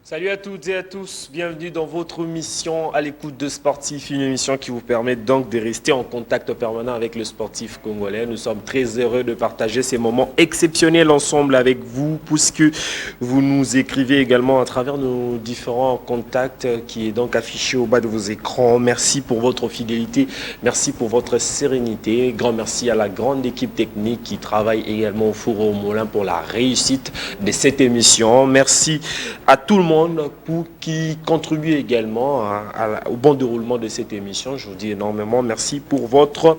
Salut à toutes et à tous, bienvenue dans votre émission à l'écoute de Sportif, une émission qui vous permet donc de rester en contact permanent avec le sportif congolais. Nous sommes très heureux de partager ces moments exceptionnels ensemble avec vous, puisque vous nous écrivez également à travers nos différents contacts qui est donc affiché au bas de vos écrans. Merci pour votre fidélité, merci pour votre sérénité. Grand merci à la grande équipe technique qui travaille également au four et au moulin pour la réussite de cette émission. Merci à tout le monde pour qui contribue également au bon déroulement de cette émission. Je vous dis énormément merci pour votre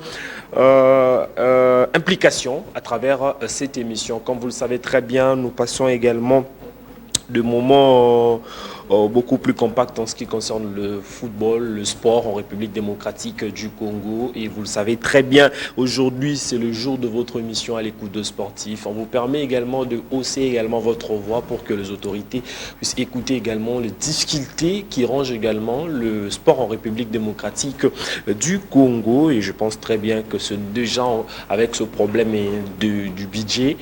implication à travers cette émission. Comme vous le savez très bien, nous passons également de moments beaucoup plus compacts en ce qui concerne le football, le sport en République démocratique du Congo. Et vous le savez très bien, aujourd'hui c'est le jour de votre émission à l'écoute de sportifs. On vous permet également de hausser également votre voix pour que les autorités puissent écouter également les difficultés qui rangent également le sport en République démocratique du Congo. Et je pense très bien que déjà avec ce problème du budget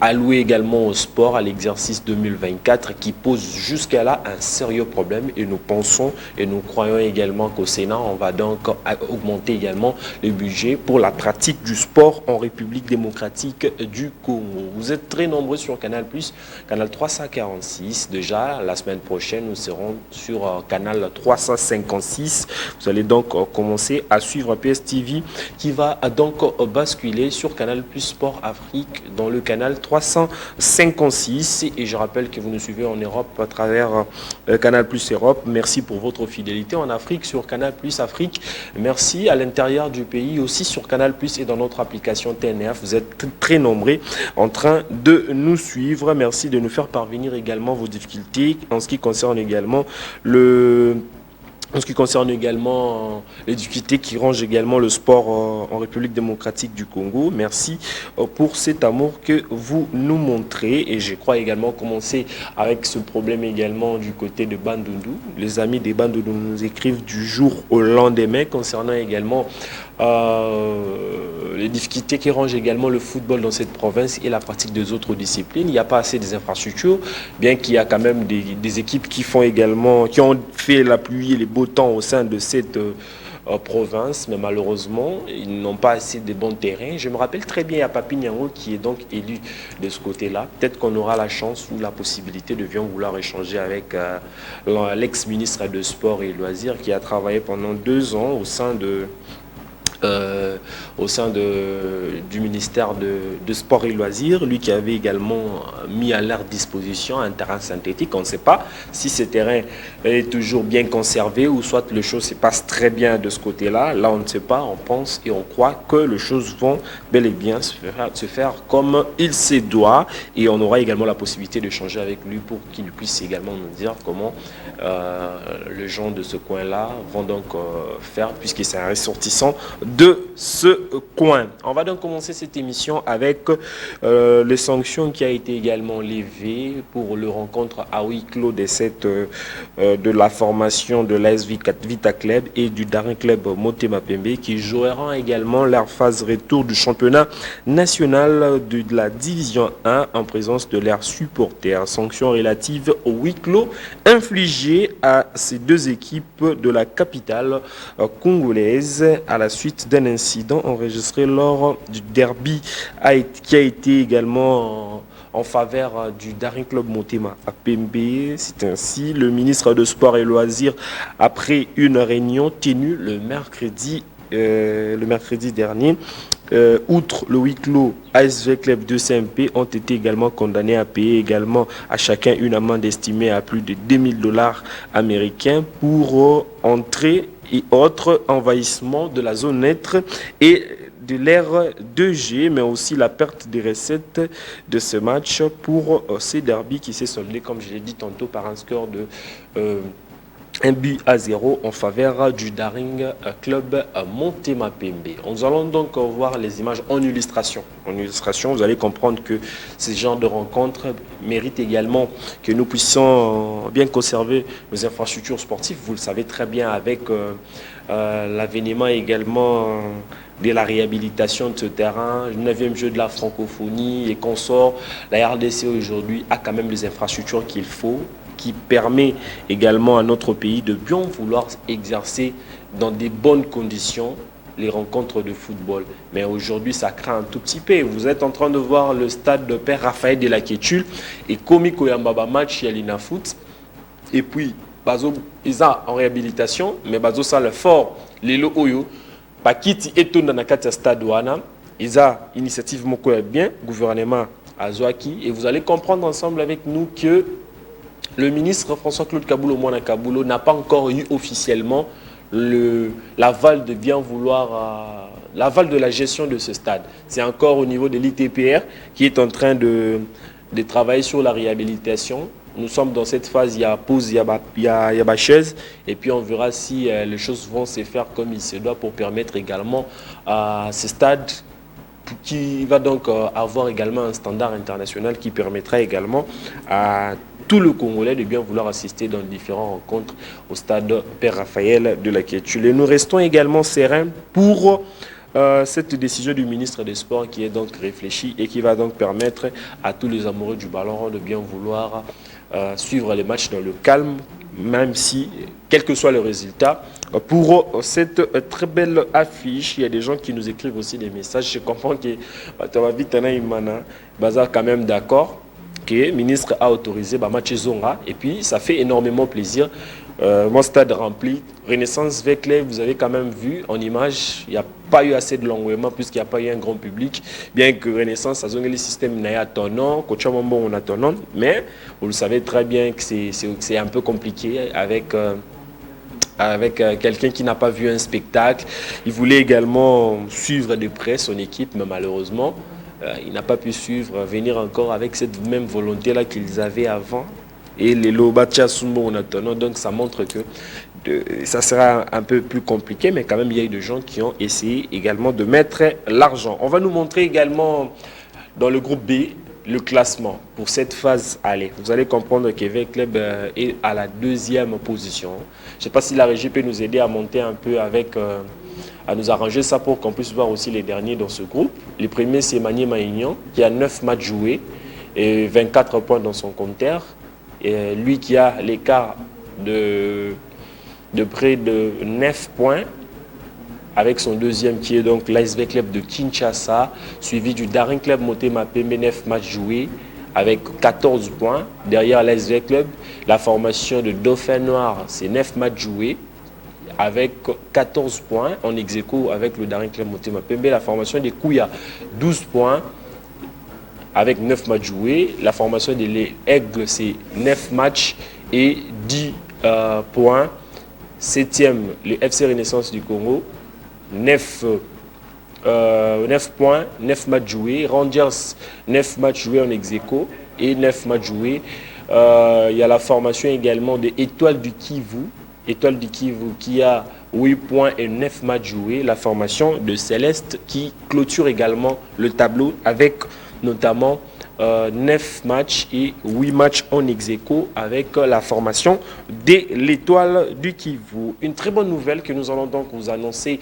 alloué également au sport, à l'exercice 2024 qui pose jusqu'à là un sérieux problème, et nous pensons et nous croyons également qu'au Sénat on va donc augmenter également le budget pour la pratique du sport en République démocratique du Congo. Vous êtes très nombreux sur Canal+, Canal 346. Déjà la semaine prochaine nous serons sur Canal 356. Vous allez donc commencer à suivre PSTV qui va donc basculer sur Canal+ Sport Afrique dans le canal 356. Et je rappelle que vous nous suivez en Europe à travers Canal+ Europe. Merci pour votre fidélité. En Afrique sur Canal+ Afrique. Merci à l'intérieur du pays aussi sur Canal+ et dans notre application TNF. Vous êtes très nombreux en train de nous suivre. Merci de nous faire parvenir également vos difficultés en ce qui concerne également les difficultés qui rangent également le sport en République démocratique du Congo. Merci pour cet amour que vous nous montrez. Et je crois également commencer avec ce problème également du côté de Bandundu. Les amis des Bandundu nous écrivent du jour au lendemain concernant également les difficultés qui rangent également le football dans cette province et la pratique des autres disciplines. Il n'y a pas assez des infrastructures, bien qu'il y a quand même des équipes qui ont fait la pluie et les beaux temps au sein de cette province, mais malheureusement, ils n'ont pas assez de bons terrains. Je me rappelle très bien à Papi Nyango qui est donc élu de ce côté-là. Peut-être qu'on aura la chance ou la possibilité de bien vouloir échanger avec l'ex-ministre de Sport et Loisirs qui a travaillé pendant 2 ans du ministère de Sport et Loisirs, lui qui avait également mis à leur disposition un terrain synthétique. On ne sait pas si ce terrain est toujours bien conservé ou soit les choses se passent très bien de ce côté-là. Là, on ne sait pas, on pense et on croit que les choses vont bel et bien se faire comme il se doit, et on aura également la possibilité d'échanger avec lui pour qu'il puisse également nous dire comment les gens de ce coin-là vont donc faire, puisque c'est un ressortissant de ce coin. On va donc commencer cette émission avec les sanctions qui a été également levées pour le rencontre à huis clos de la formation de l'AS Vita Club et du Daring Club Motema Pembe qui joueront également leur phase retour du championnat national de la division 1 en présence de leurs supporters. Sanctions relatives au huis clos infligées à ces deux équipes de la capitale congolaise à la suite d'un incident enregistré lors du derby qui a été également en faveur du Daring Club Motema à Pembe. C'est ainsi le ministre de Sport et Loisirs, après une réunion tenue le mercredi dernier, outre le huis clos, ASV Club de CMP ont été également condamnés à payer également à chacun une amende estimée à plus de $2000 américains pour entrée et autres envahissements de la zone neutre et de l'ère 2G, mais aussi la perte des recettes de ce match pour ces derby qui s'est soldé, comme je l'ai dit tantôt, par un score de 1-0 en faveur du Daring Club Motema Pembe. Nous allons donc voir les images en illustration. En illustration, vous allez comprendre que ce genre de rencontres mérite également que nous puissions bien conserver nos infrastructures sportives. Vous le savez très bien avec l'avènement également de la réhabilitation de ce terrain, le 9e jeu de la francophonie et consorts. La RDC aujourd'hui a quand même les infrastructures qu'il faut qui permet également à notre pays de bien vouloir exercer dans des bonnes conditions les rencontres de football. Mais aujourd'hui, ça craint un tout petit peu. Vous êtes en train de voir le stade de Père Raphaël de la Kétul et Komi Koyambaba match Yalina Foot. Et puis, Bazo, ils sont en réhabilitation, mais Bazo, ça le fort. Lelo Oyo, Pakiti et tout dans le stade Wana. Ils ont initiative Moko bien, gouvernement à Zouaki. Et vous allez comprendre ensemble avec nous que le ministre François-Claude Kaboulo Mouana Kaboulo n'a pas encore eu officiellement l'aval de bien vouloir, l'aval de la gestion de ce stade. C'est encore au niveau de l'ITPR qui est en train de travailler sur la réhabilitation. Nous sommes dans cette phase, il y a pause, il y a chaise, et puis on verra si les choses vont se faire comme il se doit pour permettre également à ce stade qui va donc avoir également un standard international qui permettra également à tout le Congolais de bien vouloir assister dans différentes rencontres au stade Père Raphaël de la Kétul. Et nous restons également sereins pour cette décision du ministre des Sports qui est donc réfléchie et qui va donc permettre à tous les amoureux du ballon rond de bien vouloir suivre les matchs dans le calme, même si, quel que soit le résultat, pour cette très belle affiche, il y a des gens qui nous écrivent aussi des messages. Je comprends que Tawavitana Imana Bazar quand même d'accord que le ministre a autorisé match Zonga et puis ça fait énormément plaisir. Mon stade rempli, Renaissance Veclé, vous avez quand même vu en image, il n'y a pas eu assez de l'engouement puisqu'il n'y a pas eu un grand public, bien que Renaissance a zoné le système n'a ton nom, Kochamambo on a ton nom, mais vous le savez très bien que c'est un peu compliqué avec quelqu'un qui n'a pas vu un spectacle. Il voulait également suivre de près son équipe, mais malheureusement, il n'a pas pu suivre, venir encore avec cette même volonté-là qu'ils avaient avant. Et les Lobatia Sumbo on attend. Donc ça montre que ça sera un peu plus compliqué, mais quand même il y a eu des gens qui ont essayé également de mettre l'argent. On va nous montrer également dans le groupe B le classement pour cette phase aller. Vous allez comprendre qu'Evêque Club est à la 2e position. Je ne sais pas si la régie peut nous aider à monter un peu avec, à nous arranger ça pour qu'on puisse voir aussi les derniers dans ce groupe. Le premier c'est Maniema Union qui a 9 matchs joués et 24 points dans son compteur. Et lui qui a l'écart de près de 9 points avec son deuxième qui est donc l'ASV Club de Kinshasa, suivi du Daring Club Motema Pembe, 9 matchs joués avec 14 points. Derrière l'ASV Club, la formation de Dauphin Noir, c'est 9 matchs joués avec 14 points en ex-aequo avec le Daring Club Motema Pembe. La formation des Kouya, 12 points avec 9 matchs joués. La formation de l'Aigle, c'est 9 matchs et 10 points. 7e, le FC Renaissance du Congo, 9 points, 9 matchs joués. Rangers, 9 matchs joués en ex-aequo et 9 matchs joués. Il y a la formation également de Étoile du Kivu. Étoile du Kivu qui a 8 points et 9 matchs joués. La formation de Céleste qui clôture également le tableau avec notamment 9 matchs et 8 matchs en ex-aequo avec la formation de l'Étoile du Kivu. Une très bonne nouvelle que nous allons donc vous annoncer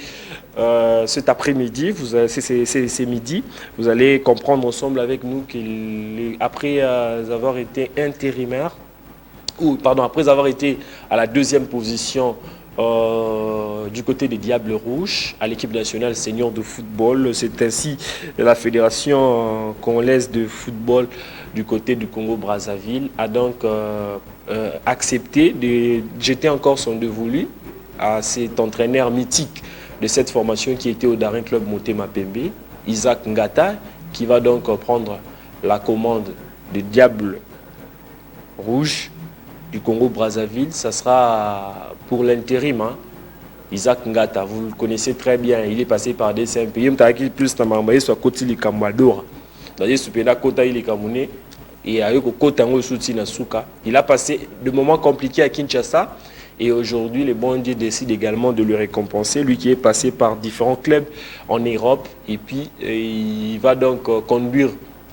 cet après-midi, c'est midi. Vous allez comprendre ensemble avec nous qu'après avoir été intérimaire, après avoir été à la 2e position du côté des Diables Rouges à l'équipe nationale senior de football. C'est ainsi la fédération congolaise de football du côté du Congo-Brazzaville a donc accepté de jeter encore son dévolu à cet entraîneur mythique de cette formation qui était au Daring Club Motema Pembe, Isaac Ngata, qui va donc prendre la commande des Diables Rouges du Congo-Brazzaville. Ça sera pour l'intérim. Isaac Ngata, vous le connaissez très bien, il est passé par des CMP. Il a plus de soit côté de Kamwadora. Il a passé de moments compliqués à Kinshasa et aujourd'hui, les bons dieux décident également de lui récompenser. Lui qui est passé par différents clubs en Europe et puis il va donc conduire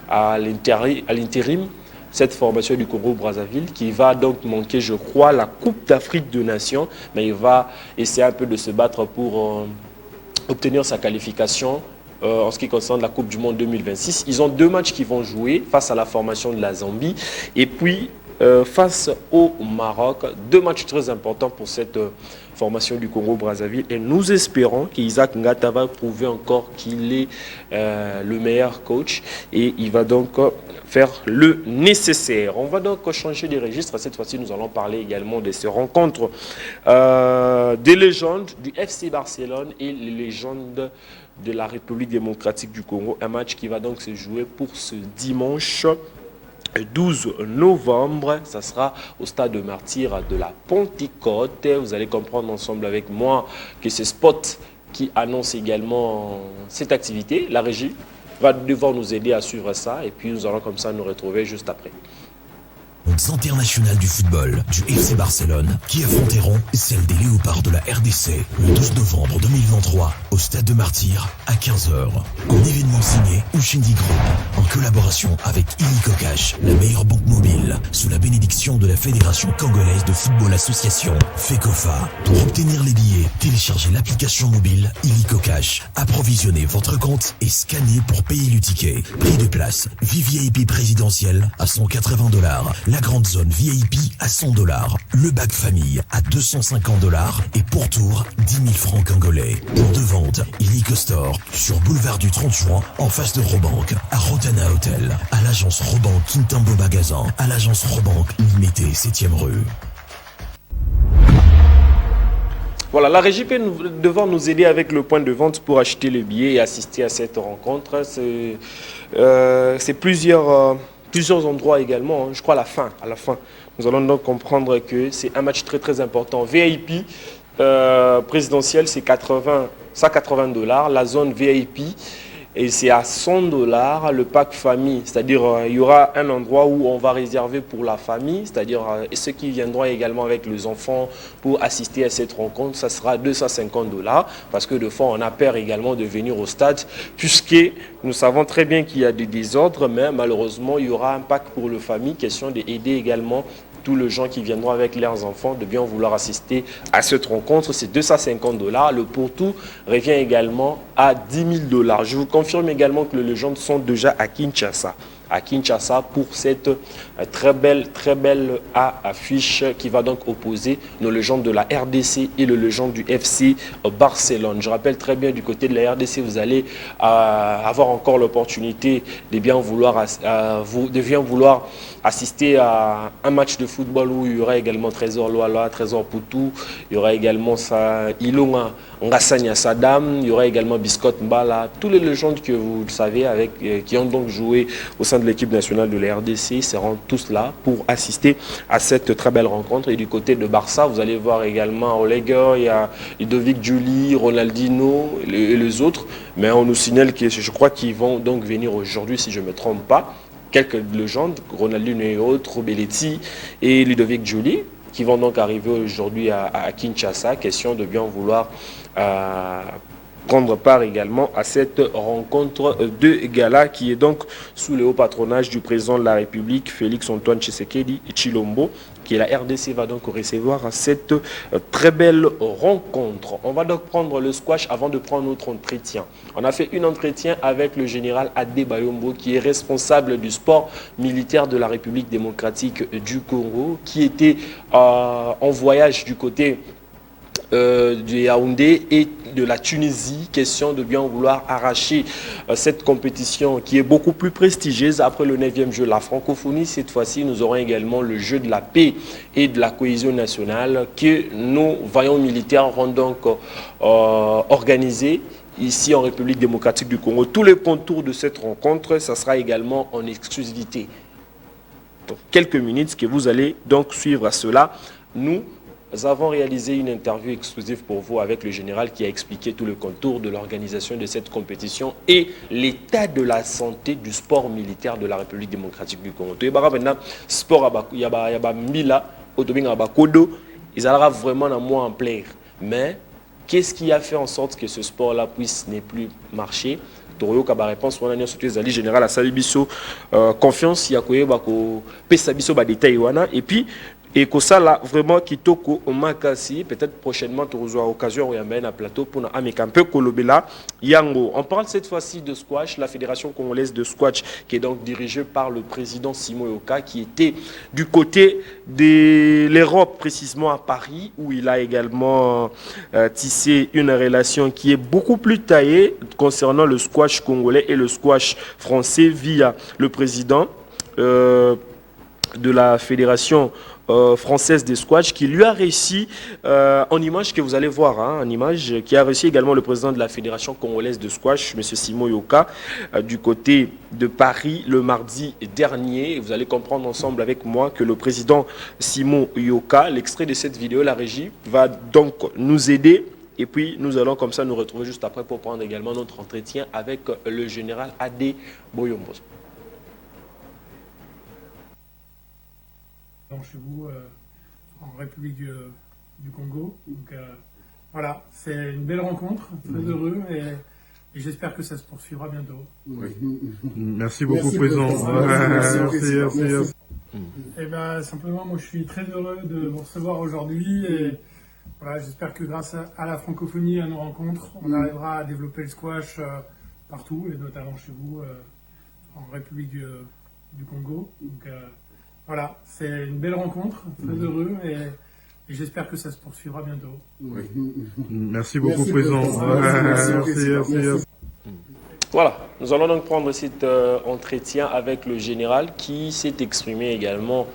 à l'intérim cette formation du Congo-Brazzaville qui va donc manquer, je crois, la Coupe d'Afrique des Nations, mais il va essayer un peu de se battre pour obtenir sa qualification en ce qui concerne la Coupe du Monde 2026. Ils ont 2 matchs qui vont jouer face à la formation de la Zambie et puis face au Maroc. 2 matchs très importants pour cette formation du Congo-Brazzaville. Et nous espérons qu'Isaac Ngata va prouver encore qu'il est le meilleur coach. Et il va donc faire le nécessaire. On va donc changer de registre. Cette fois-ci, nous allons parler également de ces rencontres des légendes du FC Barcelone et les légendes de la République démocratique du Congo. Un match qui va donc se jouer pour ce dimanche 12 novembre, ça sera au stade de Martyrs de la Pentecôte. Vous allez comprendre ensemble avec moi que ce spot qui annonce également cette activité, la régie va devoir nous aider à suivre ça et puis nous allons comme ça nous retrouver juste après. International du football du FC Barcelone qui affronteront celle des Léopards de la RDC le 12 novembre 2023 au Stade de Martyrs à 15h. Un événement signé Ushindi Group en collaboration avec Illico Cash, la meilleure banque mobile, sous la bénédiction de la Fédération Congolaise de Football Association, FECOFA. Pour obtenir les billets, téléchargez l'application mobile Illico Cash, approvisionnez votre compte et scannez pour payer le ticket. Prix de place, VIP présidentiel à $180. La grande zone VIP à $100, le bac famille à $250 et pour tour 10 000 francs congolais. Pour de vente, Illico Store sur boulevard du 30 juin en face de Robank, à Rotana Hotel, à l'agence Robank Quintambo Magasin, à l'agence Robank Limité 7e rue. Voilà, la régie peut devoir nous aider avec le point de vente pour acheter le billet et assister à cette rencontre. C'est plusieurs endroits également, je crois à la fin. Nous allons donc comprendre que c'est un match très très important. VIP présidentiel, c'est $180. La zone VIP, et c'est à $100 le pack famille. C'est-à-dire il y aura un endroit où on va réserver pour la famille, c'est-à-dire ceux qui viendront également avec les enfants pour assister à cette rencontre, ça sera $250 parce que de fois on a peur également de venir au stade puisque nous savons très bien qu'il y a des désordres, mais malheureusement il y aura un pack pour la famille, question d'aider également tous les gens qui viendront avec leurs enfants de bien vouloir assister à cette rencontre. C'est $250. Le pour-tout revient également à $10 000. Je vous confirme également que les légendes sont déjà à Kinshasa. Pour cette très belle affiche qui va donc opposer nos légendes de la RDC et le légende du FC Barcelone. Je rappelle très bien du côté de la RDC, vous allez avoir encore l'opportunité de bien vouloir assister à un match de football où il y aura également Trésor Loala, Trésor Poutou, il y aura également Ilonga Ngassania Sadam, il y aura également Biscotte Mbala, tous les légendes que vous le savez qui ont donc joué au sein de l'équipe nationale de la RDC seront tous là pour assister à cette très belle rencontre. Et du côté de Barça, vous allez voir également Oleger, il y a Ludovic Giuli, Ronaldinho et les autres, mais on nous signale que je crois qu'ils vont donc venir aujourd'hui si je ne me trompe pas. Quelques légendes, Ronaldinho et autres, Belletti et Ludovic Giuli, qui vont donc arriver aujourd'hui à Kinshasa. Question de bien vouloir prendre part également à cette rencontre de gala qui est donc sous le haut patronage du président de la République, Félix Antoine Tshisekedi Tshilombo, qui est la RDC va donc recevoir cette très belle rencontre. On va donc prendre le squash avant de prendre notre entretien. On a fait un entretien avec le général Adé Bayombo, qui est responsable du sport militaire de la République démocratique du Congo, qui était en voyage du côté du Yaoundé et de la Tunisie, question de bien vouloir arracher cette compétition qui est beaucoup plus prestigieuse après le 9e jeu de la francophonie. Cette fois-ci, nous aurons également le jeu de la paix et de la cohésion nationale que nos vaillants militaires vont donc organiser ici en République démocratique du Congo. Tous les contours de cette rencontre, ça sera également en exclusivité. Pour quelques minutes que vous allez donc suivre à cela. Nous avons réalisé une interview exclusive pour vous avec le général qui a expliqué tout le contour de l'organisation de cette compétition et l'état de la santé du sport militaire de la République démocratique du Congo. Sport, il y a Mila, ils allaient vraiment dans moi en plaire. Mais qu'est-ce qui a fait en sorte que ce sport-là puisse ne plus marcher? Toroyo Kaba réponse on a surtout les général à Salibiso confiance il y a quoi pesa biso ba détail wana et puis Et que ça là vraiment kitoko au makasi, peut-être prochainement tu auras l'occasion où il y a un plateau pour un peu kolobela yango. On parle cette fois-ci de squash, la fédération congolaise de squash qui est donc dirigée par le président Simon Yoka, qui était du côté de l'Europe, précisément à Paris, où il a également tissé une relation qui est beaucoup plus taillée concernant le squash congolais et le squash français via le président de la fédération française des squash, qui lui a réussi en image que vous allez voir, en image, qui a réussi également le président de la fédération congolaise de squash, M. Simon Yoka, du côté de Paris le mardi dernier. Vous allez comprendre ensemble avec moi que le président Simon Yoka, l'extrait de cette vidéo, la régie, va donc nous aider. Et puis nous allons comme ça nous retrouver juste après pour prendre également notre entretien avec le général Adé Boyombo. Chez vous en République du Congo. Donc voilà, c'est une belle rencontre, très heureux et j'espère que ça se poursuivra bientôt. Oui. Merci beaucoup, Président. Merci. Et ben simplement, moi je suis très heureux de vous recevoir aujourd'hui et voilà, j'espère que grâce à la francophonie, à nos rencontres, on arrivera à développer le squash partout et notamment chez vous en République du Congo. Donc voilà, c'est une belle rencontre, très heureux et j'espère que ça se poursuivra bientôt. Oui. Merci beaucoup, Président. Merci. Voilà, nous allons donc prendre cet entretien avec le général qui s'est exprimé également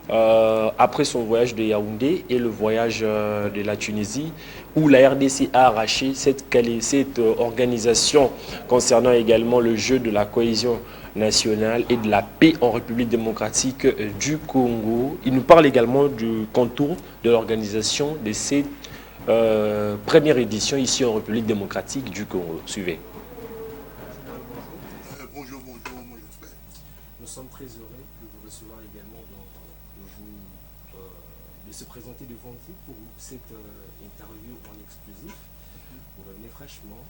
après son voyage de Yaoundé et le voyage de la Tunisie, où la RDC a arraché cette organisation concernant également le jeu de la cohésion nationale et de la paix en République démocratique du Congo. Il nous parle également du contour de l'organisation de cette première édition ici en République démocratique du Congo. Suivez. Bonjour frère. Nous sommes très heureux de vous recevoir également, de se présenter devant vous pour cette interview en exclusif. Vous revenez fraîchement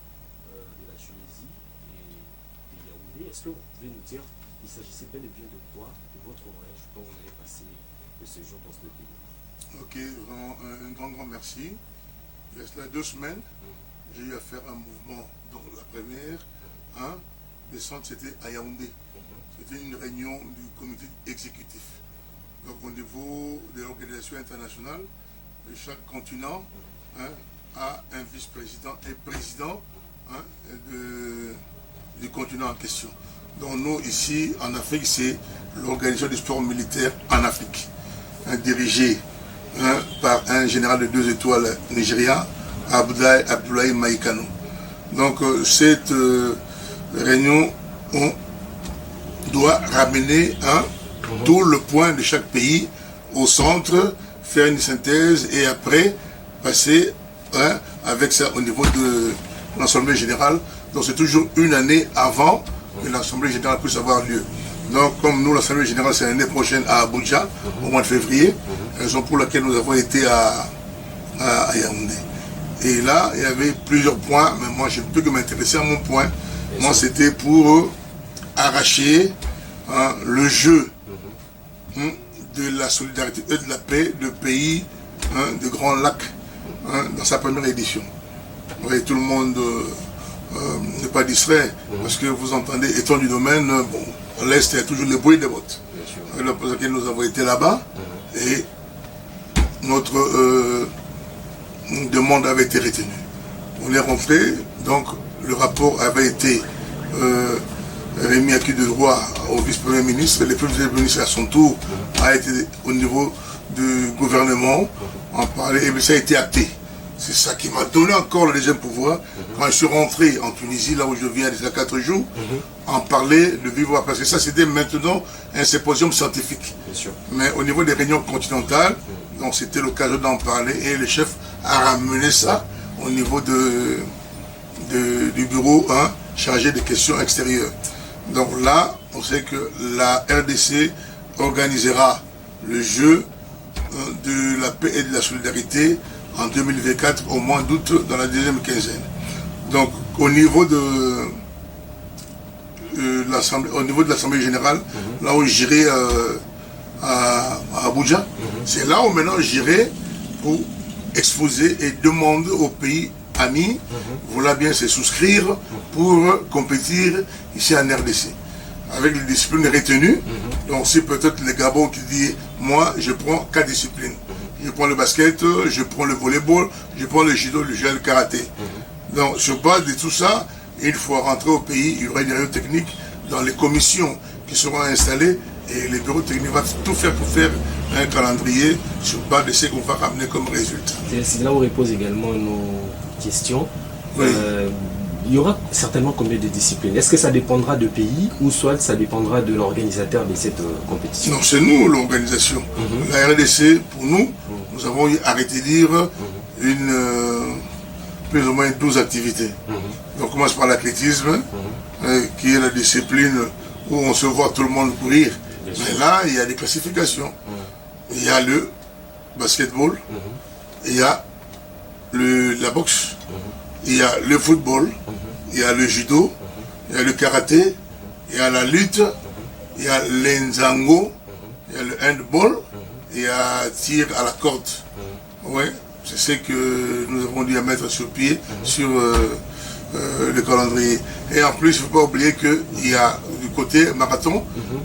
de la Tunisie et de Yaoundé. Est-ce que vous pouvez nous dire, il s'agissait bel et bien de quoi, de votre voyage dont vous avez passé le séjour dans ce pays? Ok, vraiment un grand merci. Il y a cela 2 semaines, j'ai eu à faire un mouvement. Donc la première descente, c'était à Yaoundé. C'était une réunion du comité exécutif. Donc au niveau de l'organisation internationale, chaque continent a un vice-président et président du continent en question. Donc nous, ici, en Afrique, c'est l'organisation du sport militaire en Afrique, dirigée par un général de 2 étoiles nigérien, Abdoulaye Maïkano. Donc cette réunion, on doit ramener tout le point de chaque pays au centre, faire une synthèse et après passer avec ça au niveau de l'Assemblée générale. Donc c'est toujours une année avant que l'Assemblée générale puisse avoir lieu. Donc comme nous, l'Assemblée générale, c'est l'année prochaine à Abuja, au mois de février, raison pour laquelle nous avons été à Yaoundé. Et là, il y avait plusieurs points, mais moi je ne peux que m'intéresser à mon point. Moi c'était pour arracher le jeu de la solidarité et de la paix de pays de Grands Lacs dans sa première édition. Vous voyez, tout le monde n'est pas distrait parce que vous entendez, étant du domaine, à l'Est, il y a toujours le bruit des bottes. C'est pour laquelle nous avons été là-bas et notre demande avait été retenue. On est rentré, donc le rapport avait été remis à qui de droit au vice-premier ministre. Le premier ministre à son tour a été au niveau du gouvernement en parler et ça a été acté. C'est ça qui m'a donné encore le deuxième pouvoir. Quand je suis rentré en Tunisie, là où je viens déjà 4 jours, en parler de vivre, parce que ça c'était maintenant un symposium scientifique. Mais au niveau des réunions continentales, donc c'était l'occasion d'en parler et le chef a ramené ça au niveau du bureau chargé des questions extérieures. Donc là, on sait que la RDC organisera le jeu de la paix et de la solidarité en 2024 au mois d'août dans la deuxième quinzaine. Donc au niveau de l'Assemblée générale, là où j'irai à Abuja. C'est là où maintenant j'irai pour exposer et demander aux pays amis, voilà bien se souscrire pour compétir ici en RDC. Avec les disciplines retenues, donc c'est peut-être le Gabon qui dit, moi je prends 4 disciplines. Je prends le basket, je prends le volleyball, je prends le judo, le karaté. Donc sur base de tout ça, il faut rentrer au pays, il y aura des réunions techniques dans les commissions qui seront installées et les bureaux techniques vont tout faire pour faire un calendrier sur base de ce qu'on va ramener comme résultat. C'est là où repose également nos questions. Oui. Il y aura certainement combien de disciplines? Est-ce que ça dépendra de pays ou soit ça dépendra de l'organisateur de cette compétition? Non, c'est nous l'organisation. La RDC, pour nous, nous avons arrêté de dire plus ou moins 12 activités. On commence par l'athlétisme, qui est la discipline où on se voit tout le monde courir. Mais là, il y a des classifications. Il y a le basketball, il y a la boxe, il y a le football, il y a le judo, il y a le karaté, il y a la lutte, il y a l'enzango, il y a le handball, il y a tir à la corde. Ouais, c'est ce que nous avons dû mettre sur pied, sur le calendrier. Et en plus, il ne faut pas oublier qu'il y a du côté marathon,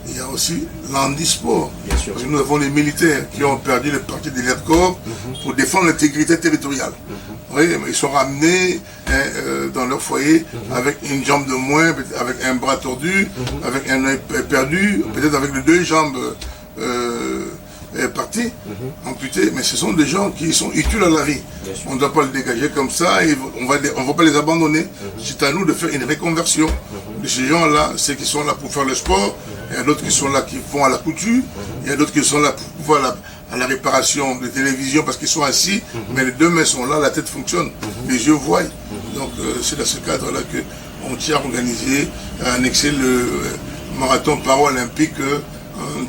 il y a aussi l'handisport. Parce que nous avons les militaires qui ont perdu le parti de leur corps pour défendre l'intégrité territoriale. Oui, ils sont ramenés dans leur foyer avec une jambe de moins, avec un bras tordu, avec un œil perdu, peut-être avec les 2 jambes parties, amputées, mais ce sont des gens qui sont utiles à la vie. On ne doit pas les dégager comme ça, et on ne va pas les abandonner. C'est à nous de faire une reconversion de ces gens-là, ceux qui sont là pour faire le sport, il y a d'autres qui sont là qui vont à la couture, il y a d'autres qui sont là pour voir à la réparation de télévision parce qu'ils sont assis, mais les 2 mains sont là, la tête fonctionne, les yeux voient. Donc c'est dans ce cadre-là qu'on tient à organiser, à annexer le marathon paralympique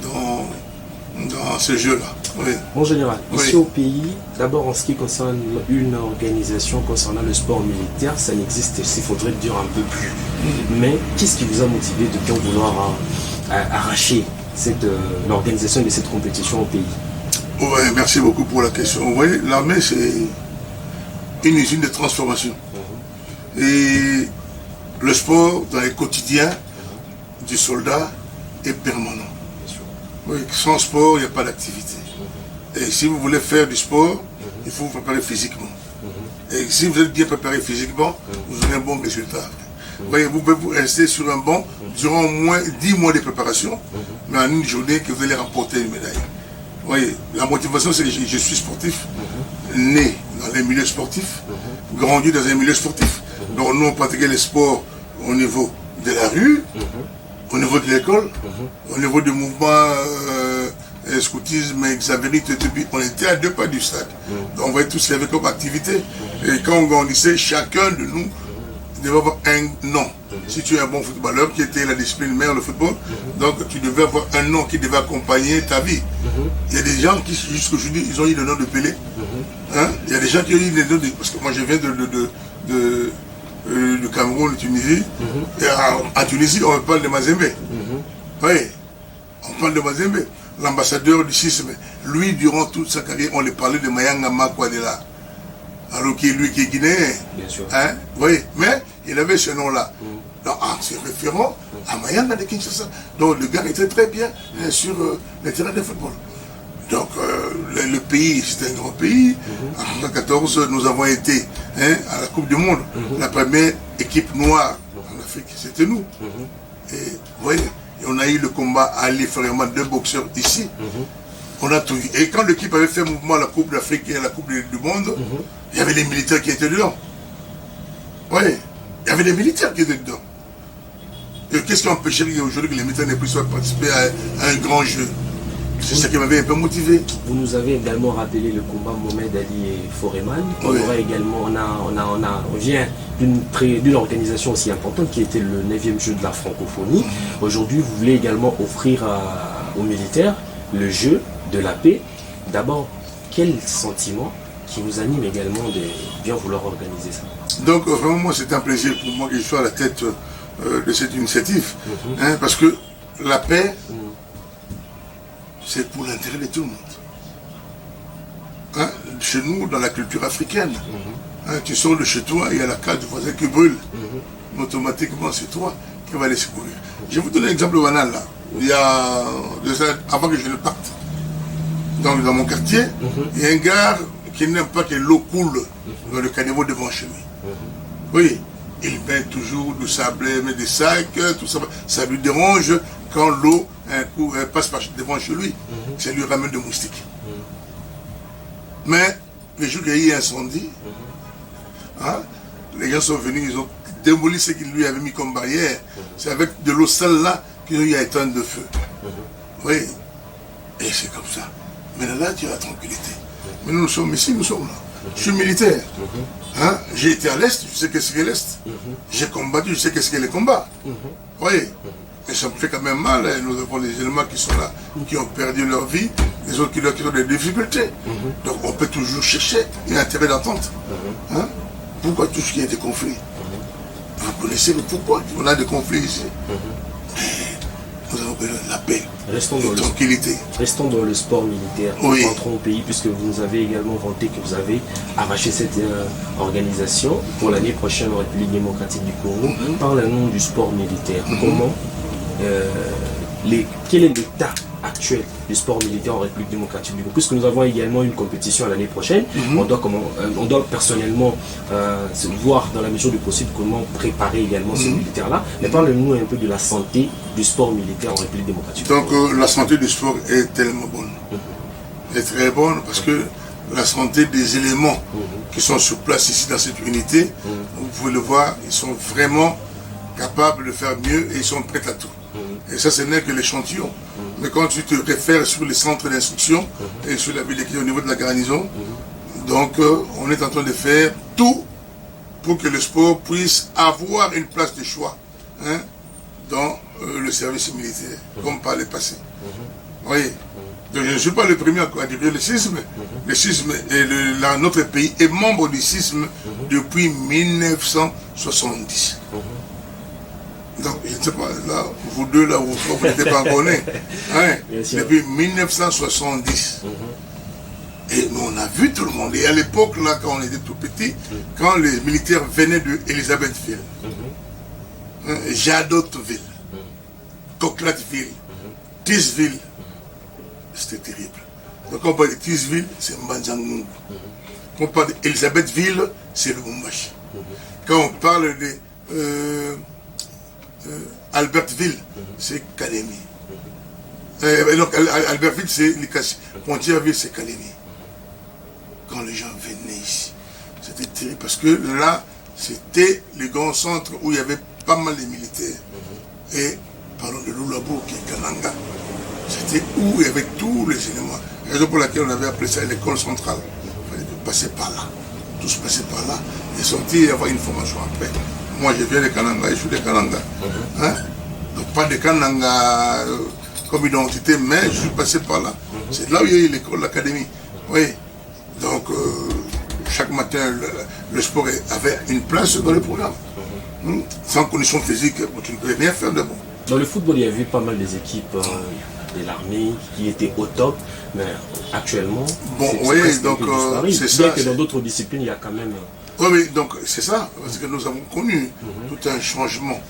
dans ce jeu-là. Oui. Mon général, ici au pays, d'abord en ce qui concerne une organisation concernant le sport militaire, ça n'existe, il faudrait le dire un peu plus. Mais qu'est-ce qui vous a motivé de bien vouloir arracher l'organisation de cette compétition au pays? Oui, merci beaucoup pour la question. Vous voyez, l'armée, c'est une usine de transformation. Et le sport, dans les quotidiens du soldat, est permanent. Oui, sans sport, il n'y a pas d'activité. Et si vous voulez faire du sport, il faut vous préparer physiquement. Et si vous êtes bien préparé physiquement, vous aurez un bon résultat. Vous voyez, vous pouvez vous rester sur un banc durant au moins 10 mois de préparation, mais en une journée que vous allez remporter une médaille. Vous voyez, la motivation, c'est que je suis sportif, né dans les milieux sportifs, grandi dans un milieu sportif. Donc nous, on pratiquait les sports au niveau de la rue, au niveau de l'école, au niveau du mouvement scoutisme et Xavérite, on était à 2 pas du stade. Donc on voyait tout ce qu'il y avait comme activité. Et quand on grandissait, chacun de nous devait avoir un nom. Si tu es un bon footballeur, qui était la discipline mère, le football, donc tu devais avoir un nom qui devait accompagner ta vie. Il y a des gens qui, jusqu'aujourd'hui, ils ont eu le nom de Pelé. Il y a des gens qui ont eu le nom de... Parce que moi, je viens du Cameroun, de Tunisie. Et en Tunisie, on parle de Mazembe. Oui, on parle de Mazembe. L'ambassadeur du schisme, lui, durant toute sa carrière, on lui parlait de Mayanga Makwadela. Alors qu'il lui qui est guinéen. Bien sûr. Oui, mais il avait ce nom-là. Donc, en se référant à Mayanga de Kinshasa. Donc le gars était très bien sur le terrain de football. Donc le pays, c'est un grand pays. En 1914, nous avons été à la Coupe du Monde. La première équipe noire en Afrique, c'était nous. Et vous voyez, on a eu le combat à aller vraiment 2 boxeurs ici. On a tout vu. Et quand l'équipe avait fait mouvement à la Coupe d'Afrique et à la Coupe du Monde, il y avait les militaires qui étaient dedans. Oui, il y avait les militaires qui étaient dedans. Et qu'est-ce qui empêcherait aujourd'hui que les militaires ne puissent pas participer à un grand jeu? C'est ça qui m'avait un peu motivé. Vous nous avez également rappelé le combat Mohamed Ali et Foreman. On aura également, on vient d'une organisation aussi importante qui était le 9e jeu de la francophonie. Aujourd'hui, vous voulez également offrir aux militaires le jeu de la paix. D'abord, quel sentiment qui vous anime également de bien vouloir organiser ça? Donc vraiment, moi, c'est un plaisir pour moi que je sois à la tête de cette initiative. Parce que la paix, c'est pour l'intérêt de tout le monde. Hein? Chez nous, dans la culture africaine, hein, tu sors de chez toi, il y a la case du voisin qui brûle. Automatiquement, c'est toi qui vas aller secourir. Je vais vous donner un exemple banal là. Il y a 2 ans, avant que je ne parte, dans mon quartier, il y a un gars qui n'aime pas que l'eau coule dans le caniveau devant chez lui. Oui, il met toujours du sable, met des sacs, tout ça. Ça lui dérange quand l'eau, un coup, passe devant chez lui. Ça lui ramène des moustiques. Mais, le jour qu'il y a eu un incendie, hein, les gens sont venus, ils ont démoli ce qu'il lui avait mis comme barrière. C'est avec de l'eau sale là qu'il y a éteint de feu. Oui, et c'est comme ça. Mais là, tu as la tranquillité. Mais nous sommes ici, nous sommes là. Je suis militaire. Hein? J'ai été à l'Est, je sais qu'est-ce qu'est l'Est. J'ai combattu, je sais qu'est-ce qu'est les combats. Oui. Et ça me fait quand même mal. Hein. Nous avons des éléments qui sont là, qui ont perdu leur vie, les autres qui ont des difficultés. Donc on peut toujours chercher un intérêt d'entente. Hein? Pourquoi tout ce qui est des conflits? Vous connaissez le pourquoi on a des conflits ici. Nous avons besoin de la paix, de la tranquillité. Restons dans le sport militaire. Oui. Rentrons au pays, puisque vous nous avez également vanté que vous avez arraché cette organisation pour l'année prochaine en République démocratique du Congo. Parlons du sport militaire. Comment quel est l'état actuel du sport militaire en République démocratique du Congo? Puisque nous avons également une compétition l'année prochaine, on doit personnellement voir dans la mesure du possible comment préparer également ces militaires-là. Mais parlez-nous un peu de la santé du sport militaire en République démocratique. Donc la santé du sport est tellement bonne. Elle est très bonne parce que la santé des éléments qui sont sur place ici dans cette unité, vous pouvez le voir, ils sont vraiment capables de faire mieux et ils sont prêts à tout. Et ça, ce n'est que l'échantillon. Mais quand tu te réfères sur les centres d'instruction et sur la ville au niveau de la garnison, donc on est en train de faire tout pour que le sport puisse avoir une place de choix, hein, dans le service militaire, comme par le passé. Oui. Donc je ne suis pas le premier à dire le CISM. Le CISM, notre pays est membre du CISM depuis 1970. Donc, je ne sais pas, là, vous deux, là, vous n'étiez pas encore nés. Hein, depuis 1970. Et nous, on a vu tout le monde. Et à l'époque, là, quand on était tout petit, quand les militaires venaient de Elisabethville, Jadotville, Coquelatville, Tisville, c'était terrible. Donc, quand on parle de Tisville, c'est Mbanzangungu. Quand on parle d'Elisabethville, c'est le Mumbashi. Quand on parle de Albertville, c'est Kalemi. Donc Albertville, c'est Likasi. Pontièreville, c'est Kalemi. Quand les gens venaient ici, c'était terrible parce que là, c'était le grand centre où il y avait pas mal de militaires. Et parlons de Lulabo, qui est Kananga. C'était où il y avait tous les éléments. Raison pour laquelle on avait appelé ça l'école centrale. Il fallait passer par là. Tous passer par là et sortir et avoir une formation après. Moi, je viens de Kananga, je suis de Kananga. Hein? Donc, pas de Kananga comme identité, mais je suis passé par là. C'est là où il y a eu l'école, l'académie. Oui. Donc, chaque matin, le sport avait une place dans le programme. Sans condition physique, tu ne peux rien faire de bon. Dans le football, il y a eu pas mal des équipes de l'armée qui étaient au top, mais actuellement, c'est ça. Bien que dans d'autres disciplines, il y a quand même... Oui, donc c'est ça, parce que nous avons connu tout un changement.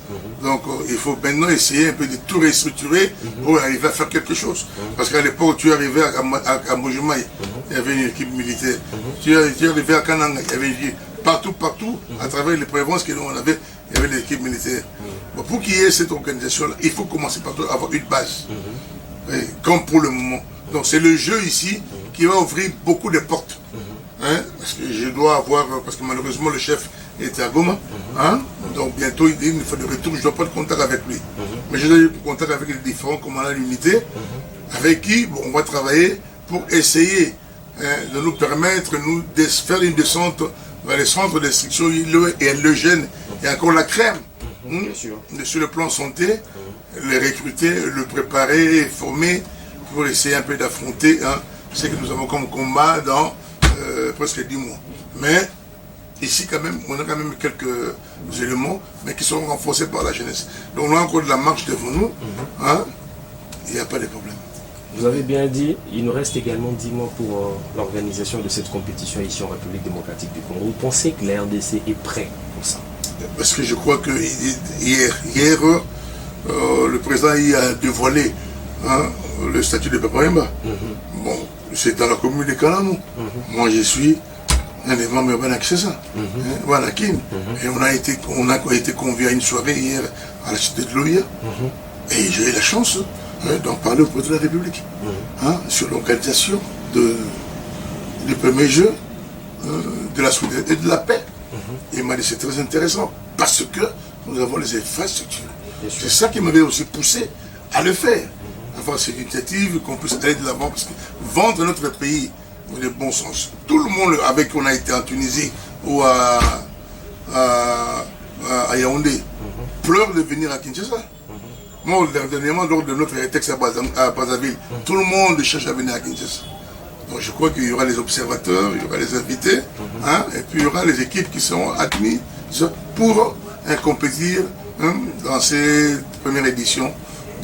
Donc il faut maintenant essayer un peu de tout restructurer pour arriver à faire quelque chose. Parce qu'à l'époque, tu arrivais à Mojimai, il y avait une équipe militaire. Tu arrivais à Kananga, il y avait une équipe. Partout, à travers les prévences que nous on avait, il y avait l'équipe militaire. Bon, pour qu'il y ait cette organisation-là, il faut commencer par avoir une base. Comme pour le moment. Donc c'est le jeu ici qui va ouvrir beaucoup de portes. Hein, parce que je dois avoir, parce que malheureusement le chef était à Goma, hein, donc bientôt il me faut de retour, je ne dois pas de contact avec lui. Mais j'ai eu contact avec les différents commandants d'unité, avec qui on va travailler pour essayer de nous permettre de faire une descente vers les centres d'instruction et le gène et encore la crème. Sur le plan santé, les recruter, le préparer, former pour essayer un peu d'affronter ce que nous avons comme combat dans presque 10 mois. Mais ici quand même, on a quand même quelques éléments, mais qui sont renforcés par la jeunesse. Donc on a encore de la marche devant nous, hein, il n'y a pas de problème. Vous avez bien dit, il nous reste également 10 mois pour l'organisation de cette compétition ici en République démocratique du Congo. Vous pensez que la RDC est prêt pour ça? Parce que je crois que hier le président y a dévoilé le statut de Papa Wemba. Bon, c'est dans la commune de Kalamou. Moi, je suis un des membres de Banakisesa, Banakin. Et on a été conviés à une soirée hier à la cité de Loya. Et j'ai eu la chance d'en parler au président de la République sur l'organisation des premiers Jeux de la solidarité et de la paix. Et il m'a dit c'est très intéressant parce que nous avons les infrastructures. C'est ça qui m'avait aussi poussé à le faire. Avoir cette initiative, qu'on puisse aller de l'avant, parce que vendre notre pays dans le bon sens. Tout le monde avec qui on a été en Tunisie ou à Yaoundé pleure de venir à Kinshasa. Moi, dernièrement, lors de notre texte à Brazzaville, tout le monde cherche à venir à Kinshasa. Donc je crois qu'il y aura les observateurs, il y aura les invités, et puis il y aura les équipes qui seront admises pour compétir dans cette première édition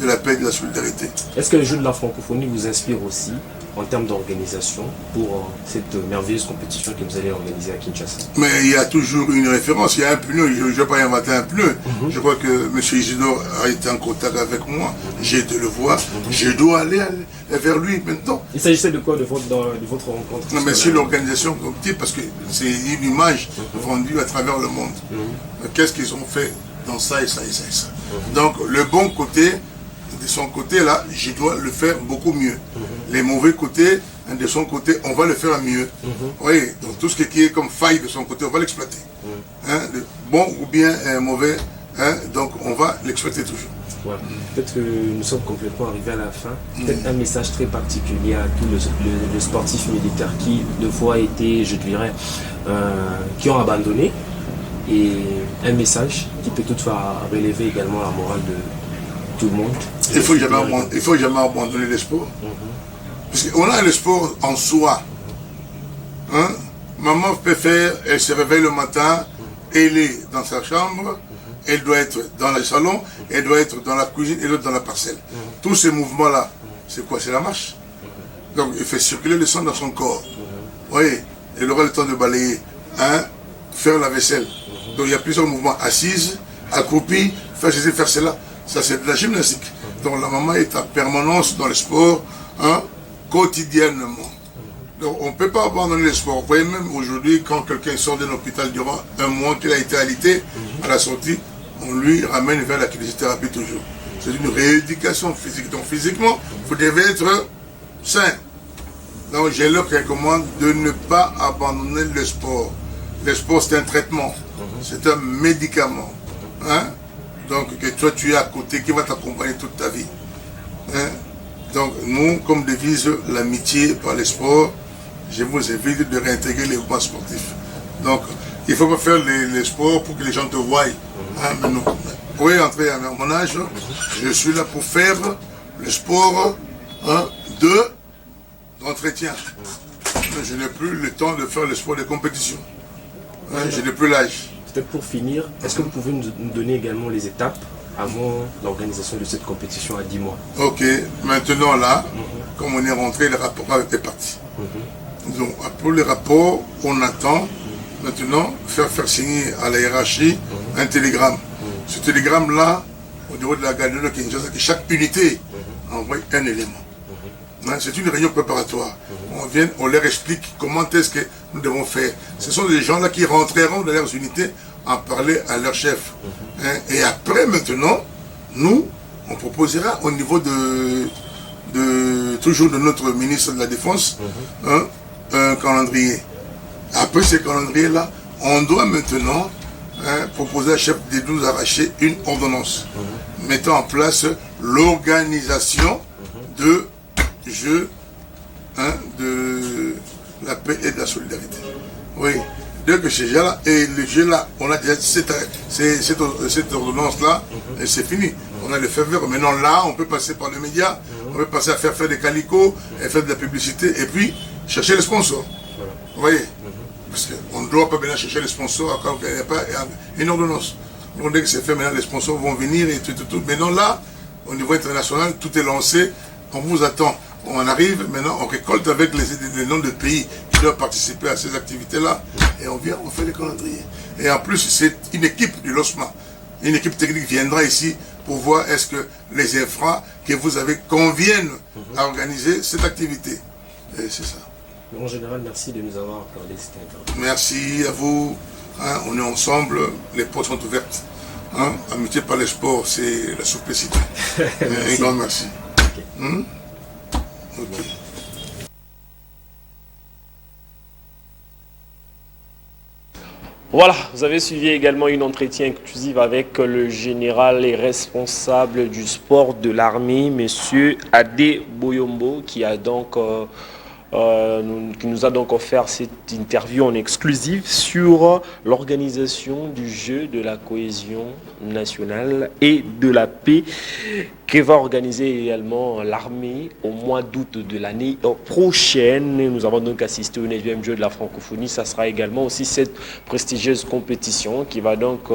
de la paix et de la solidarité. Est-ce que les Jeux de la francophonie vous inspirent aussi en termes d'organisation pour cette merveilleuse compétition que vous allez organiser à Kinshasa? Mais il y a toujours une référence, il y a un pneu, je ne vais pas inventer un pneu. Je crois que M. Isidore a été en contact avec moi, j'ai été le voir, je dois aller vers lui maintenant. Il s'agissait de quoi de votre rencontre? Non, mais c'est l'organisation comme type, parce que c'est une image vendue à travers le monde. Qu'est-ce qu'ils ont fait dans ça et ça et ça et ça. Donc le bon côté, de son côté là, je dois le faire beaucoup mieux. Les mauvais côtés, de son côté, on va le faire mieux. Oui, donc tout ce qui est comme faille de son côté, on va l'exploiter. Bon ou bien mauvais, donc on va l'exploiter toujours. Ouais. Peut-être que nous sommes complètement arrivés à la fin. Peut-être un message très particulier à tous les sportifs militaires qui, de fois, étaient, je dirais, qui ont abandonné. Et un message qui peut toutefois relever également la morale de tout le monde. Il ne faut jamais abandonner le sport. Parce qu'on a le sport en soi. Maman peut faire, elle se réveille le matin, elle est dans sa chambre, elle doit être dans le salon, elle doit être dans la cuisine et l'autre dans la parcelle. Tous ces mouvements-là, c'est quoi? C'est la marche. Donc il fait circuler le sang dans son corps. Oui, elle aura le temps de balayer, faire la vaisselle. Donc il y a plusieurs mouvements, assise, accroupie, faire ceci, faire cela. Ça c'est de la gymnastique. Donc la maman est en permanence dans le sport, quotidiennement. Donc on ne peut pas abandonner le sport. Vous voyez même aujourd'hui, quand quelqu'un sort d'un hôpital durant un mois qu'il a été alité, à la sortie, on lui ramène vers la kinésithérapie toujours. C'est une rééducation physique. Donc physiquement, vous devez être sain. Donc je leur recommande de ne pas abandonner le sport. Le sport c'est un traitement, c'est un médicament. Donc que toi tu es à côté, qui va t'accompagner toute ta vie. Donc nous, comme devise l'amitié par le sport, je vous invite de réintégrer les mouvements sportifs. Donc il ne faut pas faire les sports pour que les gens te voient. Mais non. Pour entrer à mon âge, je suis là pour faire le sport d'entretien. Je n'ai plus le temps de faire le sport de compétition. Je n'ai plus l'âge. Peut-être pour finir, est-ce que vous pouvez nous donner également les étapes avant l'organisation de cette compétition à 10 mois? Ok, maintenant là, comme on est rentré, les rapports étaient partis. Donc, pour les rapports, on attend maintenant faire signer à la hiérarchie un télégramme. Ce télégramme-là, au niveau de la gare de Kinshasa, que chaque unité envoie un élément. C'est une réunion préparatoire. On leur explique comment est-ce que nous devons faire. Ce sont des gens-là qui rentreront dans leurs unités en parler à leur chef. Et après, maintenant, nous, on proposera au niveau toujours de notre ministre de la Défense un calendrier. Après ce calendrier-là, on doit maintenant proposer à chef des 12 arrachés une ordonnance mettant en place l'organisation de jeux de la paix et de la solidarité. Oui. Dès que ce jeu-là, et le jeu-là, on a déjà cette ordonnance-là, et c'est fini. On a le fait vert. Maintenant là, on peut passer par les médias, on peut passer à faire des calicots, et faire de la publicité, et puis chercher les sponsors. Vous voyez? Parce qu'on ne doit pas bien chercher les sponsors quand il n'y a pas une ordonnance. Donc dès que c'est fait, maintenant les sponsors vont venir et tout. Maintenant là, au niveau international, tout est lancé. On vous attend on arrive, maintenant on récolte avec les noms de pays qui doivent participer à ces activités-là, et on fait les calendriers. Et en plus, c'est une équipe du LOSMA, une équipe technique viendra ici pour voir est-ce que les infras que vous avez conviennent à organiser cette activité. Et c'est ça. En général, merci de nous avoir accordé cette interview. Merci à vous. Hein, on est ensemble, les portes sont ouvertes. Hein, amitié par les sports, c'est la simplicité. Un grand merci. Okay. Okay. Voilà, vous avez suivi également une entretien exclusive avec le général et responsable du sport de l'armée, M. Adé Boyombo, qui nous a donc offert cette interview en exclusive sur l'organisation du jeu de la cohésion nationale et de la paix que va organiser également l'armée au mois d'août de l'année prochaine. Nous avons donc assisté au 9e jeu de la francophonie. Ça sera également aussi cette prestigieuse compétition qui va donc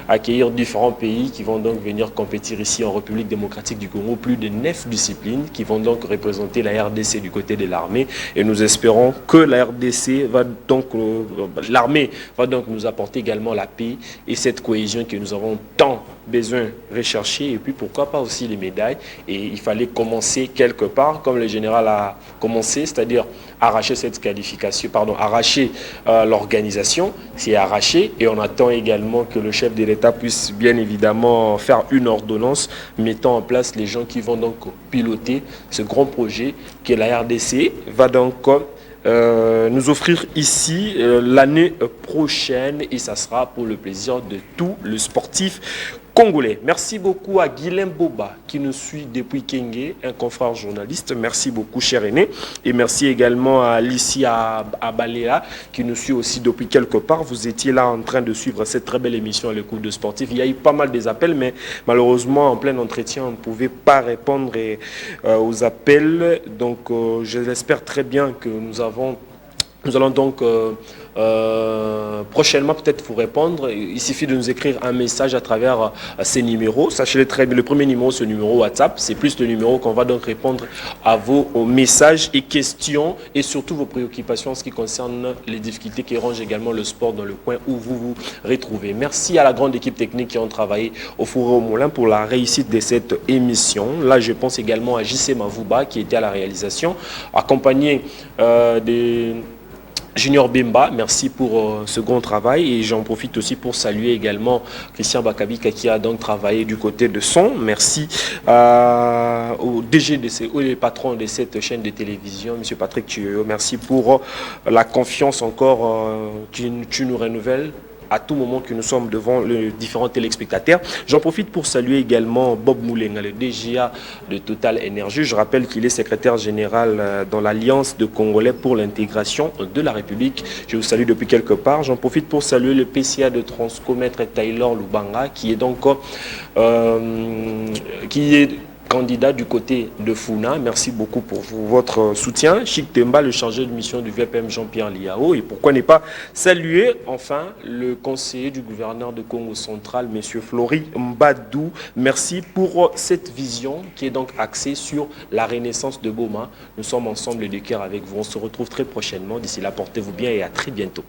accueillir différents pays qui vont donc venir compétir ici en République démocratique du Congo. Plus de 9 disciplines qui vont donc représenter la RDC du côté de l'armée. Et nous espérons que la RDC va donc, l'armée va donc nous apporter également la paix et cette cohésion que nous avons tant besoin de rechercher, et puis pourquoi pas aussi les médailles. Et il fallait commencer quelque part, comme le général a commencé, c'est-à-dire arracher cette qualification, arracher l'organisation, c'est arraché, et on attend également que le chef de l'État puisse bien évidemment faire une ordonnance mettant en place les gens qui vont donc piloter ce grand projet que la RDC va donc nous offrir ici l'année prochaine, et ça sera pour le plaisir de tous les sportifs congolais. Merci beaucoup à Guilhem Boba qui nous suit depuis Kenge, un confrère journaliste. Merci beaucoup, cher aîné. Et merci également à Alicia Abaléa qui nous suit aussi depuis quelque part. Vous étiez là en train de suivre cette très belle émission à l'écoute de sportifs. Il y a eu pas mal des appels, mais malheureusement, en plein entretien, on ne pouvait pas répondre aux appels. Donc, je l'espère très bien que nous allons donc prochainement peut-être vous répondre. Il suffit de nous écrire un message à travers ces numéros. Sachez-le très bien, le premier numéro, c'est le numéro WhatsApp. C'est plus le numéro qu'on va donc répondre à vos messages et questions et surtout vos préoccupations en ce qui concerne les difficultés qui rongent également le sport dans le coin où vous vous retrouvez. Merci à la grande équipe technique qui ont travaillé au four et au moulin pour la réussite de cette émission. Là, je pense également à JC Mavouba qui était à la réalisation, accompagné des Junior Bemba, merci pour ce grand travail, et j'en profite aussi pour saluer également Christian Bakabika qui a donc travaillé du côté de son. Merci au DG les patrons de cette chaîne de télévision, M. Patrick Thuyo. Merci pour la confiance encore que tu nous renouvelles à tout moment que nous sommes devant les différents téléspectateurs. J'en profite pour saluer également Bob Moulenga, le DGA de Total Énergie. Je rappelle qu'il est secrétaire général dans l'Alliance de Congolais pour l'intégration de la République. Je vous salue depuis quelque part. J'en profite pour saluer le PCA de Transco, Maître Taylor Lubanga, qui est donc candidat du côté de Funa. Merci beaucoup pour votre soutien. Chic Temba, le chargé de mission du VPM Jean-Pierre Liao. Et pourquoi ne pas saluer enfin le conseiller du gouverneur de Congo central, M. Flory Mbadou. Merci pour cette vision qui est donc axée sur la renaissance de Boma. Nous sommes ensemble de cœur avec vous. On se retrouve très prochainement. D'ici là, portez-vous bien et à très bientôt.